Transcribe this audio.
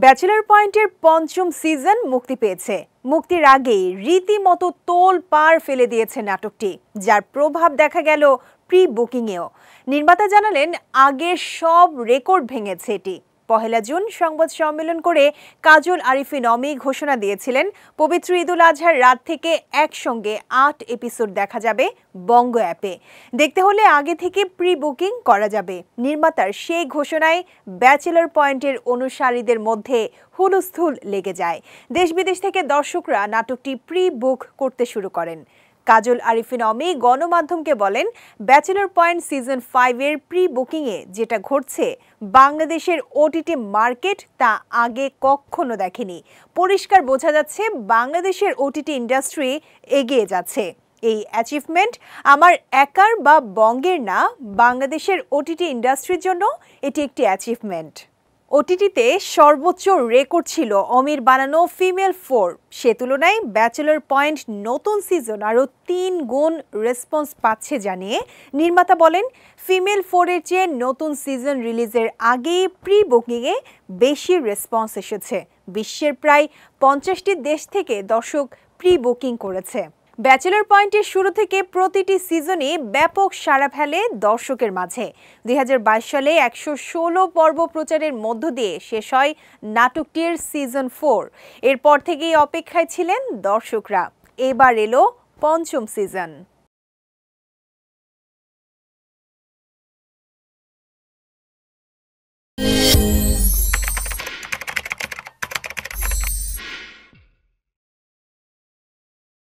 Bachelor পয়েন্টের পঞ্চম season মুক্তি পেয়েছে। মুক্তির আগেই রীতিমতো তোলপাড় ফেলে দিয়েছে নাটকটি, যার প্রভাব দেখা গেল প্রি বুকিংয়েও। নির্মাতা জানালেন, আগের সব রেকর্ড ভেঙেছে এটি। পহেলা জুন সংবাদ সম্মেলন করে কাজল আরিফিন অমি ঘোষণা দিয়েছিলেন, পবিত্র ঈদুল আজহার রাত থেকে একসঙ্গে ৮ এপিসোড দেখা যাবে বঙ্গ অ্যাপে। দেখতে হলে আগে থেকে প্রি বুকিং করা যাবে। নির্মাতার সেই ঘোষণায় ব্যাচেলর পয়েন্টের অনুসারীদের মধ্যে হুলস্থুল লেগে যায়। দেশ বিদেশ থেকে দর্শকরা নাটকটি প্রি বুক করতে শুরু করেন। কাজল আরিফিন অমি গণমাধ্যমকে বলেন, ব্যাচেলর পয়েন্ট সিজন 5-এর প্রি বুকিংয়ে যেটা ঘটছে, বাংলাদেশের ওটিটি মার্কেট তা আগে কখনো দেখেনি। পরিষ্কার বোঝা যাচ্ছে বাংলাদেশের ওটিটি ইন্ডাস্ট্রি এগিয়ে যাচ্ছে। এই অ্যাচিভমেন্ট আমার একার বা বঙ্গের না, বাংলাদেশের ওটিটি ইন্ডাস্ট্রির জন্য এটি একটি অ্যাচিভমেন্ট। ওটিটিতে সর্বোচ্চ রেকর্ড ছিল অমির বানানো ফিমেল 4। সে তুলনায় ব্যাচেলর পয়েন্ট নতুন সিজন আরও 3 গুণ রেসপন্স পাচ্ছে জানিয়ে নির্মাতা বলেন, ফিমেল 4-এর চেয়ে নতুন সিজন রিলিজের আগেই প্রি বুকিংয়ে বেশি রেসপন্স এসেছে। বিশ্বের প্রায় 50টি দেশ থেকে দর্শক প্রি বুকিং করেছে। ব্যাচেলর পয়েন্টের শুরু থেকে প্রতিটি সিজনে ব্যাপক সাড়া ফেলে দর্শকের মাঝে। 2022 সালে 116 পর্ব প্রচারের মধ্য দিয়ে শেষ হয় নাটকটির সিজন 4। এরপর থেকেই অপেক্ষায় ছিলেন দর্শকরা। এবার এলো পঞ্চম সিজন।